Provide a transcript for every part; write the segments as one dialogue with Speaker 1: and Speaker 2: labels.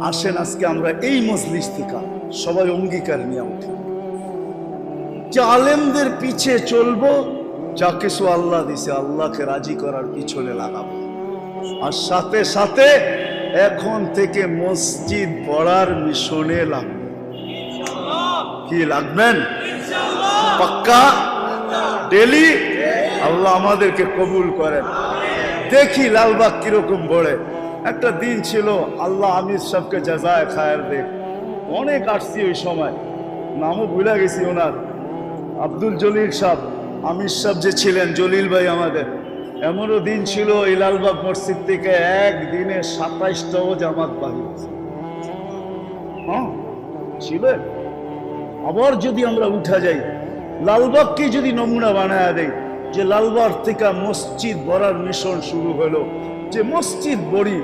Speaker 1: আসেন আজকে আমরা এই মজলিস থেকে সবাই অঙ্গীকার নিয়ে উঠি যে আলেমদের পিছে চলবো, যা কিছু আল্লাহ দিছে আল্লাহকে রাজি করার পিছনে লাগাবো। আর সাথে সাথে এখন থেকে মসজিদ পড়ার মিশনে লাগবে। কি লাগবেন? পাক্কা ডেলি। আল্লাহ আমাদেরকে কবুল করেন। দেখি লালবাগ কিরকম বড়ে। একটা দিন ছিল, আল্লাহ আমির সাহেবকে জাযায়ে খায়ের দেখ, অনেক আসছি ওই সময়, নামও ভুলে গেছি ওনার, আব্দুল জলিল সাহেব, আমির সাহেব যে ছিলেন, জলিল ভাই আমাদের। এমনও দিন ছিল এই লালবাগ মসজিদ থেকে একদিনে 27টাও জামাত বাহির ছিল। আবার যদি আমরা উঠা যাই, লালবাগকে যদি নমুনা বানায় দেই, যে লালবাগ থেকে মসজিদ গড়ার মিশন শুরু হলো, যে মসজিদ গড়ি,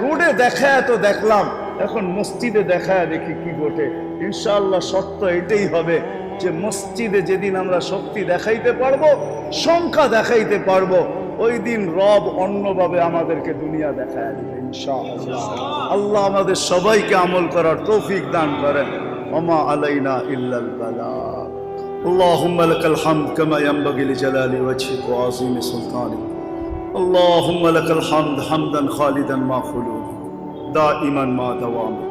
Speaker 1: রোডে দেখায় তো দেখলাম, এখন মসজিদে দেখায় দেখি কি ঘটে। ইনশাআল্লাহ সত্য এটাই হবে যে মসজিদে যেদিন আমরা শক্তি দেখাইতে পারবো, সংখ্যা দেখাইতে পারবো, ওই দিন রব অন্যভাবে আমাদেরকে দুনিয়া দেখায় দিবে ইনশাআল্লাহ। আল্লাহ আমাদের সবাইকে আমল করার তৌফিক দান করেন। ওমা আলাইনা ইল্লাল বালাগ। اللهم لك الحمد كما ينبغي لجلال وجهك وعظيم سلطانك. اللهم لك الحمد حمدا خالدا ما خلود دائما ما دوامك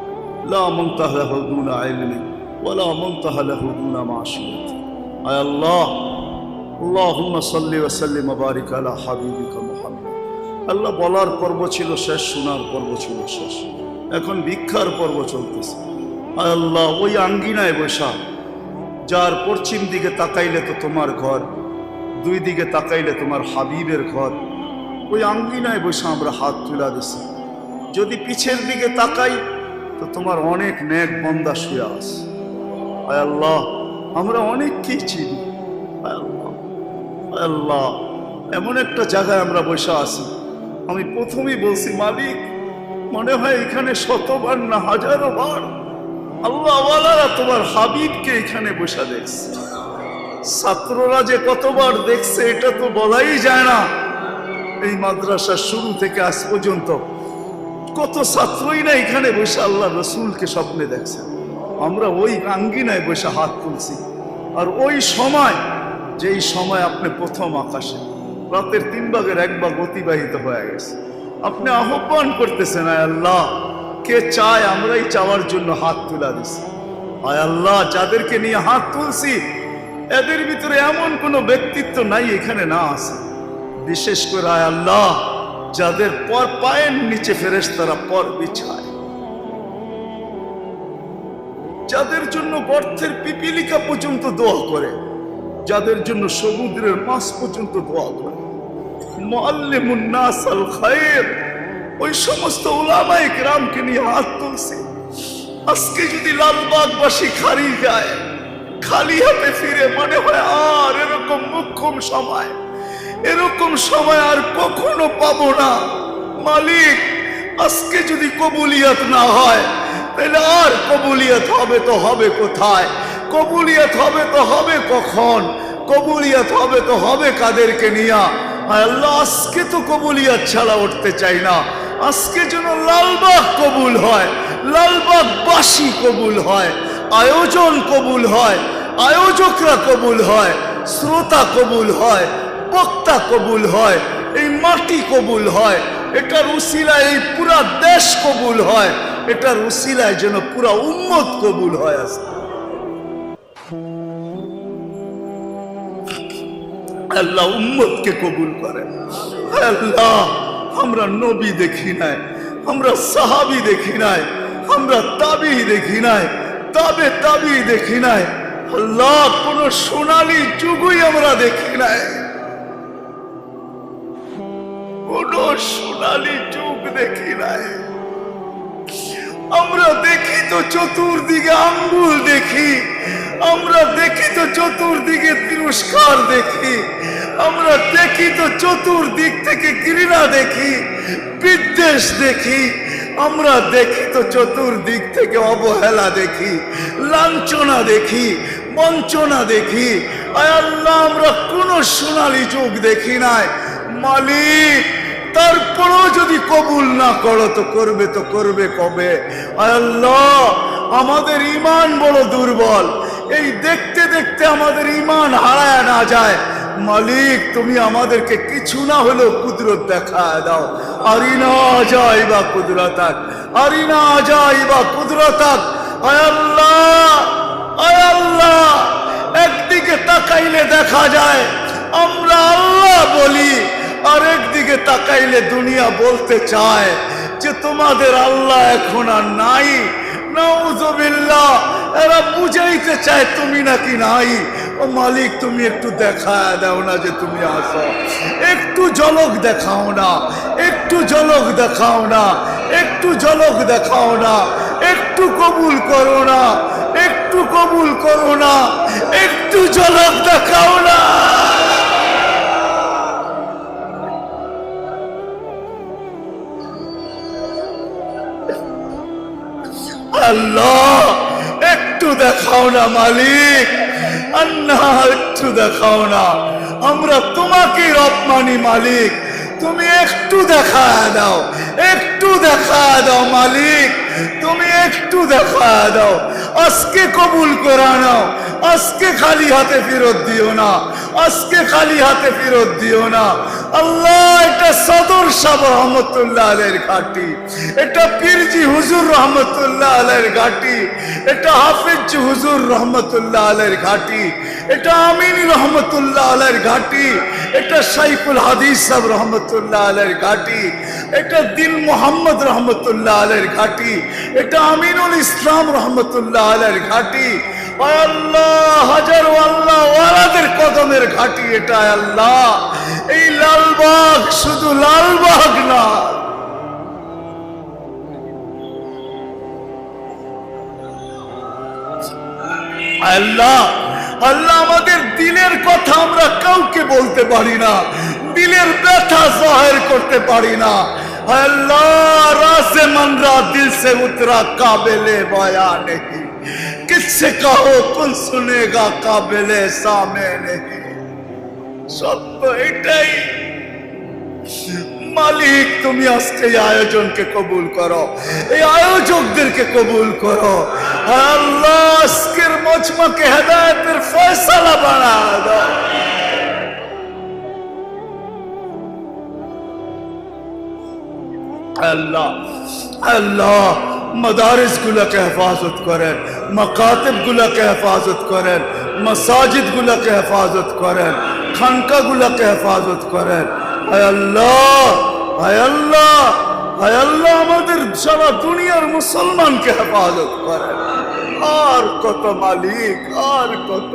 Speaker 1: لا منتهى له دون علمك ولا منتهى له دون معصيتك. اي الله اللهم صل وسلم وبارك على حبيبك محمد. আল্লাহ বলার পর্ব ছিল শেষ, শোনার পর্ব ছিল শেষ, এখন ভিক্ষার পর্ব চলতেছে। আয় আল্লাহ, ওই আঙ্গিনায় বসা, যার পশ্চিম দিকে তাকাইলে তো তোমার ঘর, দুই দিকে তাকাইলে তোমার হাবিবের ঘর, ওই আঙ্গিনায় বসে আমরা হাত তুলা দিছি। যদি পিছের দিকে তাকাই তো তোমার অনেক নেক বান্দা শুয়ে আছে। আয় আল্লাহ, আমরা অনেককেই চিনি। আয় আল্লাহ, আয় আল্লাহ, এমন একটা জায়গায় আমরা বসে আছি, আমি প্রথমেই বলছি মালিক, মনে হয় এখানে শতবার না হাজারো বার আল্লাহওয়ালারা তোমার হাবিবকে এখানে বসা দেখছে। ছাত্ররা যে কতবার দেখছে এটা তো বলাই যায় না। এই মাদ্রাসার শুরু থেকে আজ পর্যন্ত কত ছাত্রই না এখানে বসে আল্লাহ রসুলকে স্বপ্নে দেখছে। আমরা ওই আঙ্গিনায় বসে হাত তুলছি। আর ওই সময়, যেই সময় আপনি প্রথম আকাশে রাতের 3 ভাগের 1 ভাগ অতিবাহিত হয়ে গেছে, আপনি আহ্বান করতেছেন, আয় আল্লাহ, কে চায় আমরাই চাওয়ার জন্য হাত তুলা দিছি। আয় আল্লাহ, যাদেরকে নিয়ে হাত তুলছি এদের ভিতরে এমন কোনো ব্যক্তিত্ব নাই এখানে না আছে। বিশেষ করে আয় আল্লাহ, যাদের পর পায়ের নিচে ফেরেশতারা পর বিছায়, যাদের জন্য গর্তের পিপিলিকা পর্যন্ত দোয়া করে, যাদের জন্য সমুদ্রের মাছ পর্যন্ত দোয়া করে, মুআল্লিমুন নাস আল খায়র, ওই সমস্ত উলামায়ে কেরামকে নিয়ে হাত তুলছি। আজকে যদি লালবাগবাসী খালি যায়, খালি হাতে ফিরে, মনে হয় আর এরকম মুখ্যম সময়, এরকম সময় আর কখনো পাবো না। মালিক, আজকে যদি কবুলিয়ত না হয় তাহলে আর কবুলিয়ত হবে তো হবে কোথায়? কবুলিয়ত হবে তো হবে কখন? কবুলিয়ত হবে তো হবে কাদেরকে নিয়া? আল্লাহ, আজকে তো কবুলিয়ত ছাড়া উঠতে চাই না। আজকে যেন লালবাগ কবুল হয়, লালবাগবাসী কবুল হয়, আয়োজন কবুল হয়, আয়োজকরা কবুল হয়, শ্রোতা কবুল হয়, বক্তা কবুল হয়, এই মাটি কবুল হয়, এটার উসিলায় এই পুরা দেশ কবুল হয়, এটার উসিলায় যেন পুরা উম্মত কবুল হয়। আল্লাহ উম্মতকে কবুল করেন। আল্লাহ, আমরা নবী দেখি নাই, আমরা সাহাবী দেখি নাই, আমরা তাবি দেখি নাই, তাবি দেখি নাই। আল্লাহ, কোন সোনালী যুগই আমরা দেখি নাই, কোন সোনালী যুগ দেখি নাই। আমরা দেখি তো চতুর্দিকে আঙ্গুল দেখি, আমরা দেখি তো চতুর্দিকে তিরস্কার দেখি, আমরা দেখি তো চতুর্দিক থেকে ঘৃণা দেখি, বিদ্বেষ দেখি, আমরা দেখি তো চতুর্দিক থেকে অবহেলা দেখি, লাঞ্ছনা দেখি, বঞ্চনা দেখি। আয় আল্লাহ, আমরা কোন সোনালী যুগ দেখি নাই। মালিক, তারপরও যদি কবুল না করো তো করবে কবে? আয় আল্লাহ, আমাদের ঈমান বড় দুর্বল, এই দেখতে দেখতে আমাদের ঈমান হারায় না যায়। মালিক, তুমি আমাদেরকে কিছু না হলেও কুদরত দেখায় দাও। আরিনা আজাইবা কুদরতাক, আরিনা আজাইবা কুদরতাক। আয় আল্লাহ, আয় আল্লাহ, একদিকে তাকাইলে দেখা যায় আমরা আল্লাহ বলি, আর একদিকে তাকাইলে দুনিয়া বলতে চায় যে তোমাদের আল্লাহ এখন আর নাই। নাউযুবিল্লাহ, এরা বুঝাইতে চায় তুমি নাকি নাই। ও মালিক, তুমি একটু দেখায় দাও না যে তুমি আসো, একটু ঝলক দেখাও না, একটু ঝলক দেখাও না, একটু ঝলক দেখাও না, একটু কবুল করো না, একটু কবুল করো না, একটু ঝলক দেখাও না। আল্লাহ, একটু দেখাও না মালিক, আল্লাহ একটু দেখাও না। আমরা তোমাকে রব মানি মালিক, তুমি একটু দেখা দাও, একটু দেখা দাও মালিক, তুমি একটু দেখা দাও। আজকে কবুল করে নাও, আজকে খালি হাতে ফেরত দিও না, আজকে খালি হাতে ফেরত দিও না। আল্লাহ, এটা সদর সাহেব রহমতুল্লাহ আলাইহির ঘাটি, এটা পীরজি হুজুর রহমতুল্লাহ আলাইহির ঘাটি, এটা হাফিজ হুজুর রহমতুল্লাহ আলাইহির ঘাটি, এটা আমিনী রহমতুল্লাহ আলাইহির ঘাটি, এটা শাইখুল হাদিস সাহেব রহমতুল্লাহ আলাইহির ঘাটি, এটা দিল মোহাম্মদ রহমতুল্লাহ আলাইহির ঘাটি, এটা আমিনুল ইসলাম রহমতুল্লাহ আলাইহির ঘাটি। আল্লাহ, হাজারো আল্লাহ ওয়ালাদের কদমের ঘাটি এটা। আল্লাহ, এই লালবাগ শুধু লালবাগ না, আল্লাহ, আল্লাহ আমাদের দিলের কথা আমরা কাউকে বলতে পারি না, দিলের ব্যথা জাহির করতে পারি না। अल्लाह राज़े मनरा दिल से उतरा काबिले बयां नहीं, किससे कहो कौन सुनेगा काबिले सामे नहीं। সত্য এটাই। মালিক, তুমি আজকে এই আয়োজনকে কবুল করো, এই আয়োজকদেরকে কবুল করো। আল্লাহ, আজকের মজমাকে হেদায়েতের ফয়সালা বানায় দাও। আল্লাহ, আল্লাহ মাদারিস গুলাকে হেফাজত করেন, মাকাতিব গুলাকে হেফাজত করেন, মসাজিদ গুলাকে হেফাজত করেন, খানকা গুলাকে হেফাজত করেন। আয় আল্লাহ, আয় আল্লাহ, আয় আল্লাহ আমাদের সারা দুনিয়ার মুসলমানকে হেফাজত করেন। আর কত মালিক, আর কত,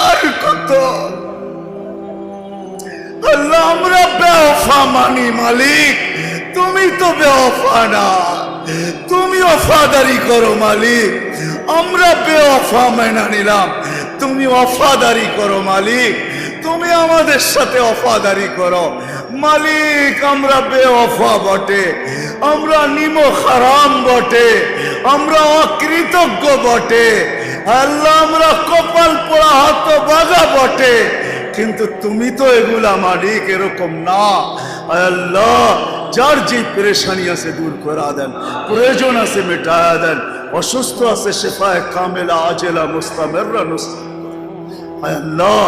Speaker 1: আর কত। আল্লাহ, আমরা বেওফা মানি মালিক, তুমি তো বেওফা না, তুমি ওফাদারি করো মালিক। আমরা বেওফা মেনে নিলাম, তুমি ওফাদারি করো মালিক, তুমি আমাদের সাথে ওফাদারি করো মালিক। আমরা বেওফা বটে, আমরা নিমক হারাম বটে, আমরা অকৃতজ্ঞ বটে। আল্লাহ, আমরা কপাল পোড়া হাত বাগা বটে, কিন্তু তুমি তো এগুলা মালিক এরকম না। আল্লাহ, যার যে পেরেশানি আছে দূর করা দেন, প্রয়োজন আছে মেটায়া দেন, অসুস্থ আছে শেফায়ে কামেলা আজেলা মুস্তামিররা নুসরত। আল্লাহ,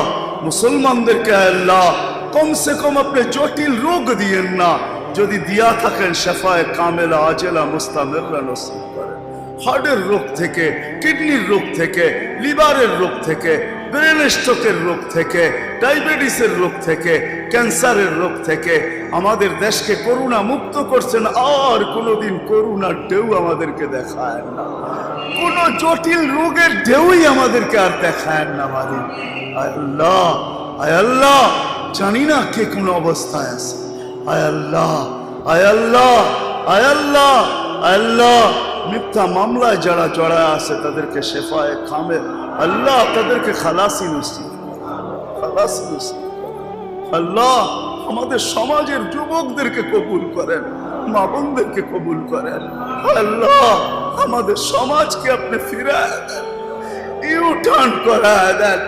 Speaker 1: মুসলমানদেরকে আল্লাহ কমসে কম আপনি জটিল রোগ দিয়েন না, যদি দিয়া থাকেন শেফায়ে কামেলা আজেলা মুস্তামিররা নুসরত করেন। হার্টের রোগ থেকে, কিডনির রোগ থেকে, লিভারের রোগ থেকে, ব্রেন স্ট্রোকের রোগ থেকে, ডায়াবেটিসের রোগ থেকে, ক্যান্সারের রোগ থেকে আমাদের দেশকে করোনা মুক্ত করছেন। আর কোনোদিন করোনার ঢেউ আমাদেরকে দেখায় না, কোন জটিল রোগের ঢেউই আমাদেরকে আর দেখায় না মালিক। আয় আল্লাহ, আয় আল্লাহ, জানি না কে কোন অবস্থায় আছে। আয় আল্লাহ, আয় আল্লাহ, আয় আল্লাহ, আল্লাহ মিথ্যা মামলায় যারা জড়ায় আছে তাদেরকে শেফায়ে কামেল আল্লাহ, তাদেরকে খালাসি নসিব, খালাসি নসিব। আল্লাহ, আমাদের সমাজের যুবকদেরকে কবুল করেন, মা বোনদেরকে কবুল করেন। আল্লাহ, আমাদের সমাজকে আপনি ফিরায় দেন, ইউটার্ন করায় দেন।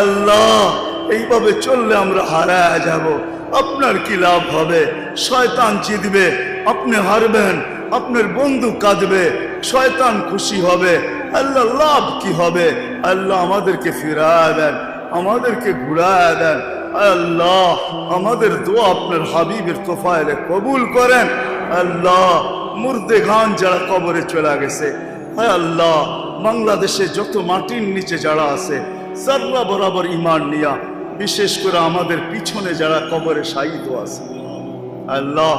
Speaker 1: আল্লাহ, এইভাবে চললে আমরা হারায় যাব। আপনার কি লাভ হবে? শয়তান জিতবে, আপনি হারবেন। আপনার বন্ধু কাঁদবে, শয়তান খুশি হবে। আল্লাহ লাভ কি হবে? আল্লাহ আমাদেরকে ফিরায় দেন, আমাদেরকে ঘুরায় দেন। আল্লাহ আমাদের দোয়া আপনার হাবিবের তোফায়েলে কবুল করেন। আল্লাহ মুর্দে গান যারা কবরে চলে গেছে, হায় আল্লাহ বাংলাদেশে যত মাটির নিচে যারা আছে সাররা বরাবর ঈমান নিয়া, বিশেষ করে আমাদের পিছনে যারা কবরে শায়িত আছে, আল্লাহ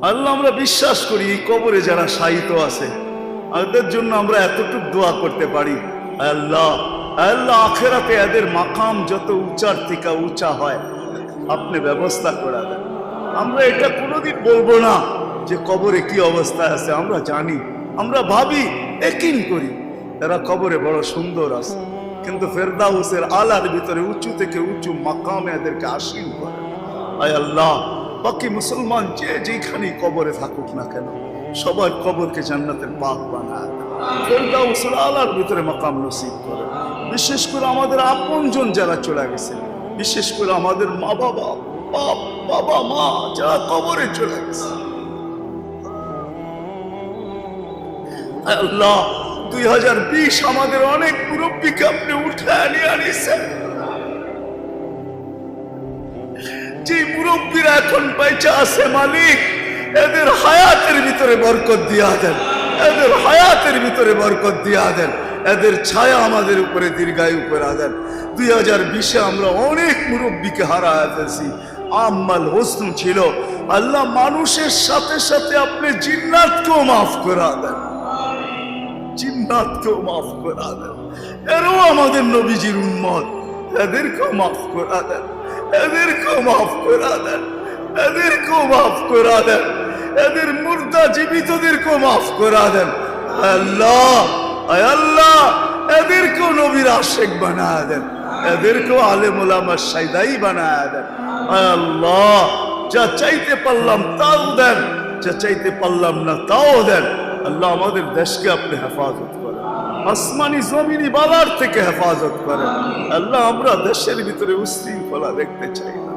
Speaker 1: আল্লাহ আমরা বিশ্বাস করি এই কবরে যারা শায়িত আছে এদের জন্য আমরা এতটুকু দোয়া করতে পারি। আল্লাহ আল্লাহ আখেরাতে এদের মাকাম যত উঁচার থেকে উঁচা হয় আপনি ব্যবস্থা করে দেন। আমরা এটা কোনোদিন বলবো না যে কবরে কি অবস্থায় আছে, আমরা জানি, আমরা ভাবি, ইয়াকিন করি এরা কবরে বড় সুন্দর আছে, কিন্তু ফেরদাউসের আলার ভিতরে উঁচু থেকে উঁচু মাকামে এদেরকে আসীন করে। আয় আল্লাহ বাকি মুসলমান যে যেখানে কবরে থাকুক না কেন সবার কবরকে জান্নাতের বাগ বানায়, ফেরদাউসের আলার ভিতরে মাকাম নসিব করে। বিশেষ করে আমাদের আপনজন যারা চলে গেছে, বিশেষ করে আমাদের মা বাবা, বাবা মা যারা কবরে চলে গেছে, আল্লাহ 2020 আমাদের অনেক মুরব্বীকে আপনি উঠে নিয়ে আনিছেন। যে মুরব্বীরা এখন বেঁচে আছে মালিক এদের হায়াতের ভিতরে বরকত দিয়া দেন, এদের হায়াতের ভিতরে বরকত দিয়া দেন, এদের ছায়া আমাদের উপরে দীর্ঘায়ু করে দেন। 2020 আমরা অনেক মুরব্বীকে হারায় ফেলছি। আম্মাল হোসন ছিল, আল্লাহ মানুষের সাথে সাথে আপনি জিন্নাতকেও মাফ করে দেন, জিন্নাতকেও মাফ করে দেন। এরাও আমাদের নবীজির উম্মত, এদেরকেও মাফ করে দেন, এদেরকেও মাফ করে দেন, এদেরকেও মাফ করে দেন, এদের মুর্দা জীবিতদেরকেও মাফ করে দেন। আল্লাহ আল্লাহ এদেরকেও নবীর আশিক বানায় দেন, এদেরকেও আলেম ওলামার সাইদাই বানায় দেন। আল্লাহ যা চাইতে পারলাম তাও দেন, যা চাইতে পারলাম না তাও দেন। আল্লাহ আমাদের দেশকে আপনি হেফাজত করেন, আসমানি জমিনি বালার থেকে হেফাজত করেন। আল্লাহ আমরা দেশের ভিতরে উশৃঙ্খলা দেখতে চাই না।